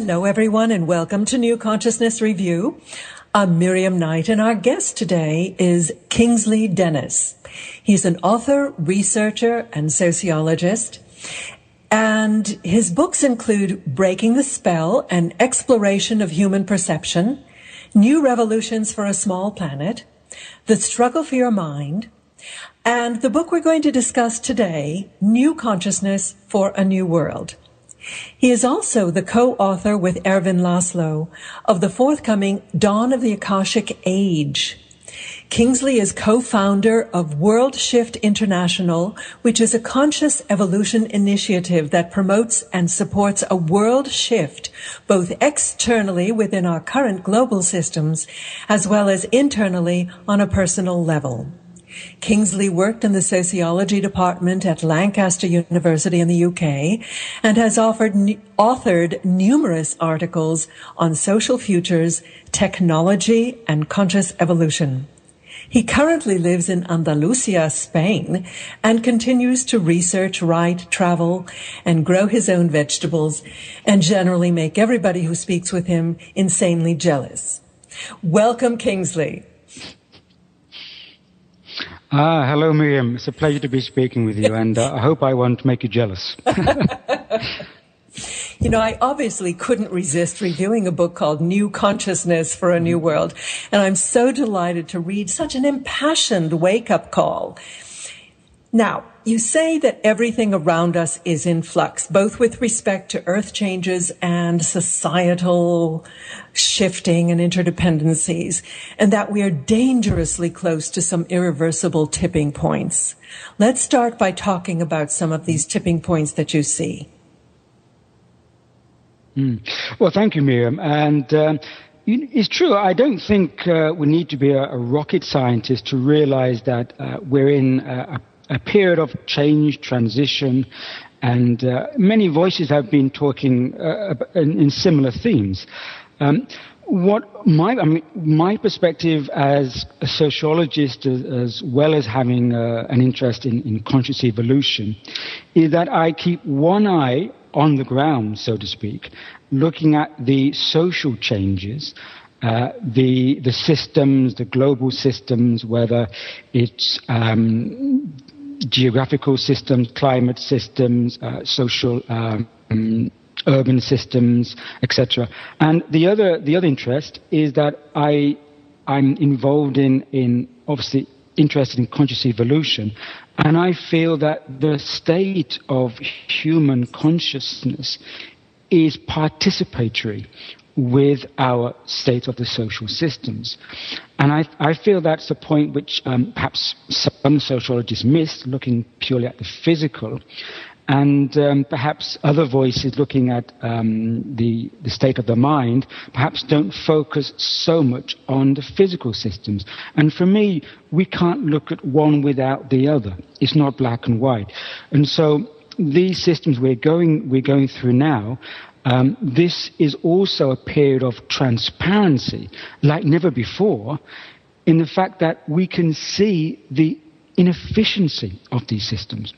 Hello, everyone, and welcome to New Consciousness Review. I'm Miriam Knight, and our guest today is Kingsley Dennis. He's an author, researcher, and sociologist, and his books include Breaking the Spell, an exploration of human perception, New Revolutions for a Small Planet, The Struggle for Your Mind, and the book we're going to discuss today, New Consciousness for a New World. He is also the co-author with Ervin Laszlo of the forthcoming Dawn of the Akashic Age. Kingsley is co-founder of WorldShift International, which is a conscious evolution initiative that promotes and supports a world shift, both externally within our current global systems, as well as internally on a personal level. Kingsley worked in the sociology department at Lancaster University in the UK and has authored numerous articles on social futures, technology, and conscious evolution. He currently lives in Andalusia, Spain, and continues to research, write, travel, and grow his own vegetables, and generally make everybody who speaks with him insanely jealous. Welcome, Kingsley. Hello, Miriam. It's a pleasure to be speaking with you, and I hope I won't make you jealous. You know, I obviously couldn't resist reviewing a book called New Consciousness for a New World, and I'm so delighted to read such an impassioned wake-up call. Now, you say that everything around us is in flux, both with respect to earth changes and societal shifting and interdependencies, and that we are dangerously close to some irreversible tipping points. Let's start by talking about some of these tipping points that you see. Well, thank you, Miriam. And it's true. I don't think we need to be a rocket scientist to realize that we're in a period of change, transition, and many voices have been talking in similar themes. My perspective as a sociologist, as well as having an interest in conscious evolution, is that I keep one eye on the ground, so to speak, looking at the social changes, the systems, the global systems, whether it's geographical systems, climate systems, social urban systems, etc. And the other interest is that I'm involved in obviously interested in conscious evolution, and I feel that the state of human consciousness is participatory with our state of the social systems. And I feel that's a point which perhaps some sociologists miss, looking purely at the physical, and perhaps other voices looking at the state of the mind perhaps don't focus so much on the physical systems. And for me, we can't look at one without the other. It's not black and white. And so these systems we're going through now, this is also a period of transparency like never before, in the fact that we can see the inefficiency of these systems.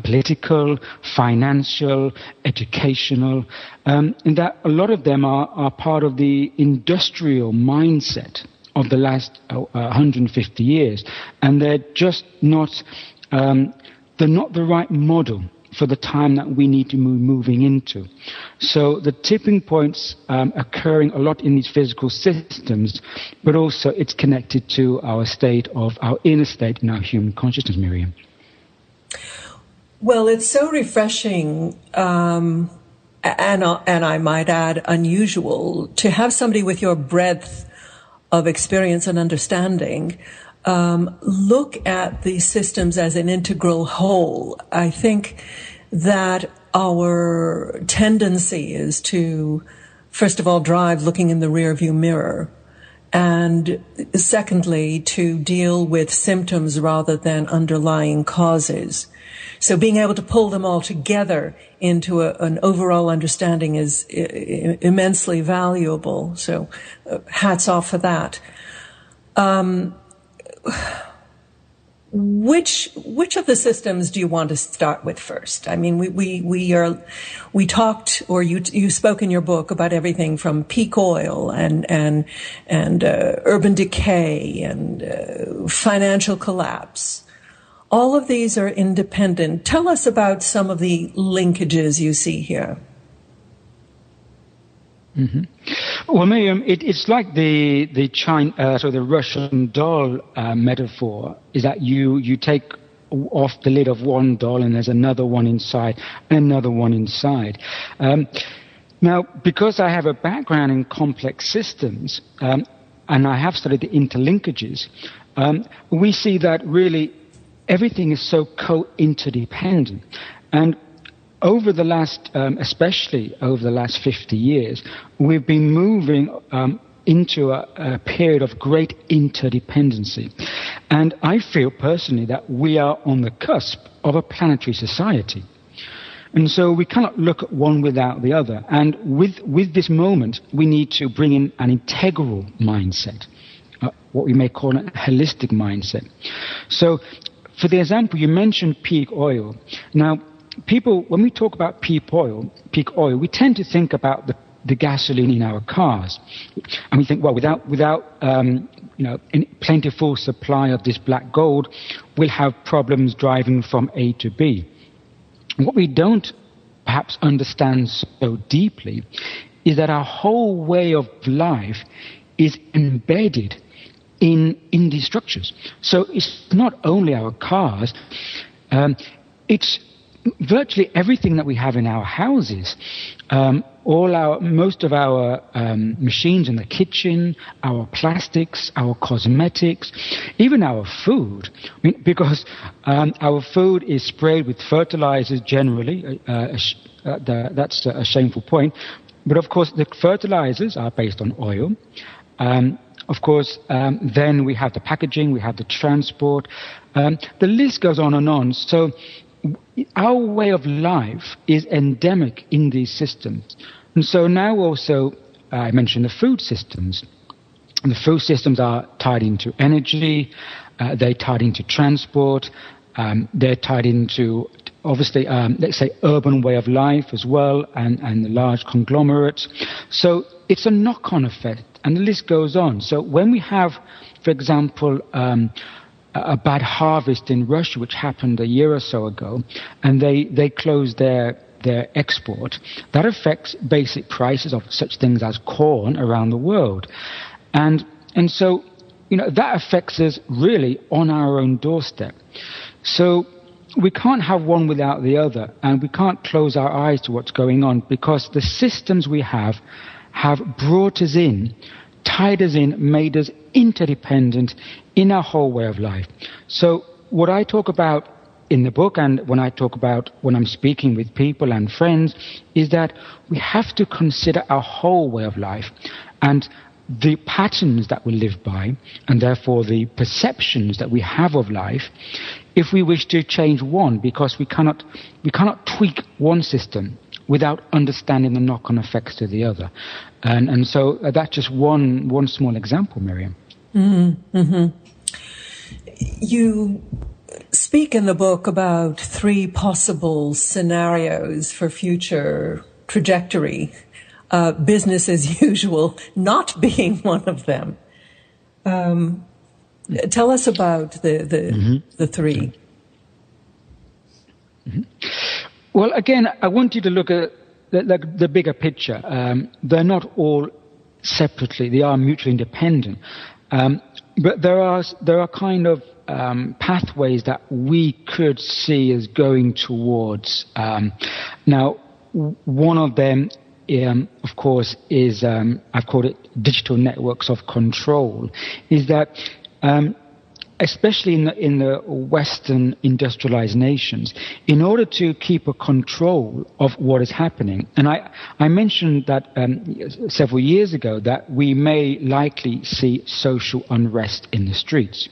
Political, financial, educational, and that a lot of them are part of the industrial mindset of the last 150 years, and they're just not the right model for the time that we need to be moving into. So the tipping points occurring a lot in these physical systems, but also it's connected to our state of our inner state in our human consciousness, Miriam. Well, it's so refreshing, and I might add unusual, to have somebody with your breadth of experience and understanding look at these systems as an integral whole. I think that our tendency is to, first of all, drive looking in the rearview mirror, and secondly, to deal with symptoms rather than underlying causes. So being able to pull them all together into an overall understanding is immensely valuable. So hats off for that. which of the systems do you want to start with first? I mean, we talked, or you spoke in your book about everything from peak oil and urban decay and financial collapse. All of these are independent. Tell us about some of the linkages you see here. Mm-hmm. Well, Miriam, it's like the Russian doll metaphor. Is that you take off the lid of one doll and there's another one inside and another one inside. Now, because I have a background in complex systems and I have studied the interlinkages, we see that really everything is so co-interdependent. And over the last, especially over the last 50 years, we've been moving into a period of great interdependency. And I feel personally that we are on the cusp of a planetary society. And so we cannot look at one without the other. And with this moment, we need to bring in an integral mindset, what we may call a holistic mindset. So, for the example, you mentioned peak oil. Now, people, when we talk about peak oil, we tend to think about the gasoline in our cars, and we think, well, without any plentiful supply of this black gold, we'll have problems driving from A to B. What we don't perhaps understand so deeply is that our whole way of life is embedded in these structures. So it's not only our cars, it's virtually everything that we have in our houses, most of our machines in the kitchen, our plastics, our cosmetics, even our food. I mean, because our food is sprayed with fertilizers generally. That's a shameful point. But of course, the fertilizers are based on oil. Of course, then we have the packaging, we have the transport. The list goes on and on. So our way of life is endemic in these systems. And so now also, I mentioned the food systems. And the food systems are tied into energy, they're tied into transport, they're tied into, obviously, let's say, urban way of life as well, and the large conglomerates. So it's a knock-on effect, and the list goes on. So when we have, for example, a bad harvest in Russia, which happened a year or so ago, and they closed their export, that affects basic prices of such things as corn around the world. And so, that affects us really on our own doorstep. So we can't have one without the other, and we can't close our eyes to what's going on, because the systems we have brought us in, tied us in, made us interdependent in our whole way of life. So what I talk about in the book, and when I'm speaking with people and friends, is that we have to consider our whole way of life and the patterns that we live by, and therefore the perceptions that we have of life, if we wish to change one, because we cannot tweak one system without understanding the knock-on effects to the other. And so that's just one small example, Miriam. Mm-hmm. Mm-hmm. You speak in the book about 3 possible scenarios for future trajectory, business as usual not being one of them. Tell us about the 3. Mm-hmm. Well, again, I want you to look at the bigger picture. They're not all separately; they are mutually independent. But there are kind of pathways that we could see as going towards. Now, one of them, of course, is I've called it digital networks of control. Is that especially in the Western industrialized nations, in order to keep a control of what is happening. And I mentioned that several years ago that we may likely see social unrest in the streets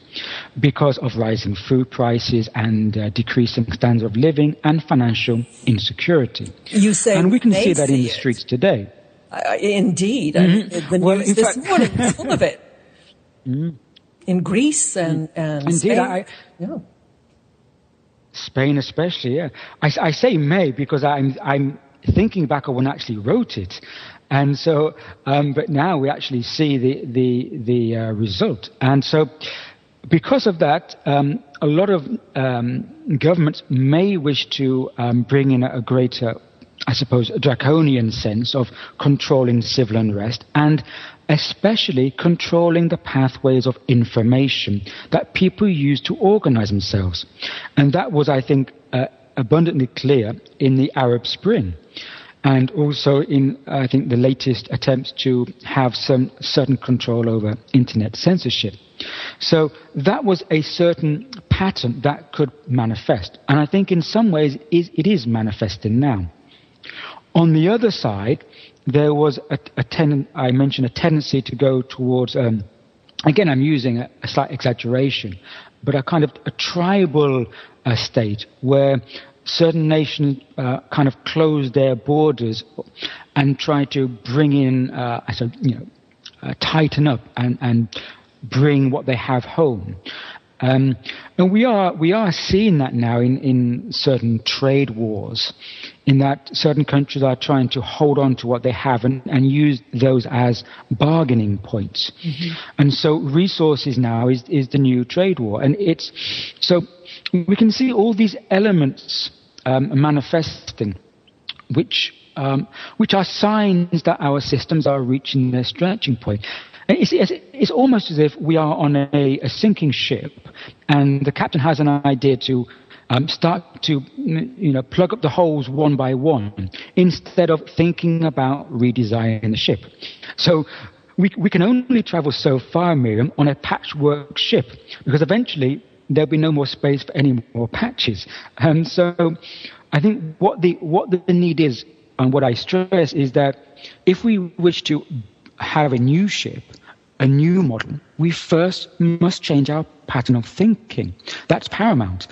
because of rising food prices and decreasing standards of living and financial insecurity. You say, and we can see that in the streets today. Indeed. Mm-hmm. The news this morning is full of it. Mm-hmm. In Greece and indeed, Spain. Spain especially, yeah. I say may because I'm thinking back on when I actually wrote it. And so, but now we actually see the result. And so, because of that, a lot of governments may wish to bring in a greater, I suppose, a draconian sense of controlling civil unrest, and especially controlling the pathways of information that people use to organize themselves. And that was, I think, abundantly clear in the Arab Spring, and also in, I think, the latest attempts to have some certain control over internet censorship. So that was a certain pattern that could manifest. And I think in some ways it is manifesting now. On the other side, there was I mentioned a tendency to go towards, again, I'm using a slight exaggeration, but a kind of a tribal state where certain nations kind of close their borders and try to bring in, tighten up and bring what they have home. And we are seeing that now in certain trade wars, in that certain countries are trying to hold on to what they have and use those as bargaining points. Mm-hmm. And so resources now is the new trade war. And it's so we can see all these elements manifesting, which are signs that our systems are reaching their stretching point. It's almost as if we are on a sinking ship, and the captain has an idea to start to plug up the holes one by one, instead of thinking about redesigning the ship. So we can only travel so far, Miriam, on a patchwork ship, because eventually there'll be no more space for any more patches. And so I think what the need is, and what I stress, is that if we wish to have a new ship, a new model, we first must change our pattern of thinking. That's paramount,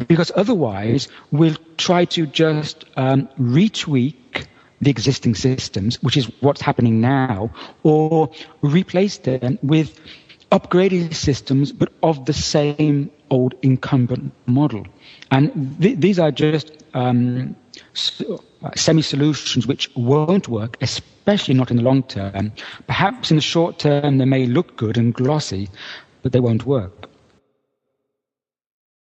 because otherwise we'll try to just retweak the existing systems, which is what's happening now, or replace them with upgraded systems but of the same old incumbent model. And these are just semi-solutions which won't work, especially not in the long term. Perhaps in the short term they may look good and glossy, but they won't work.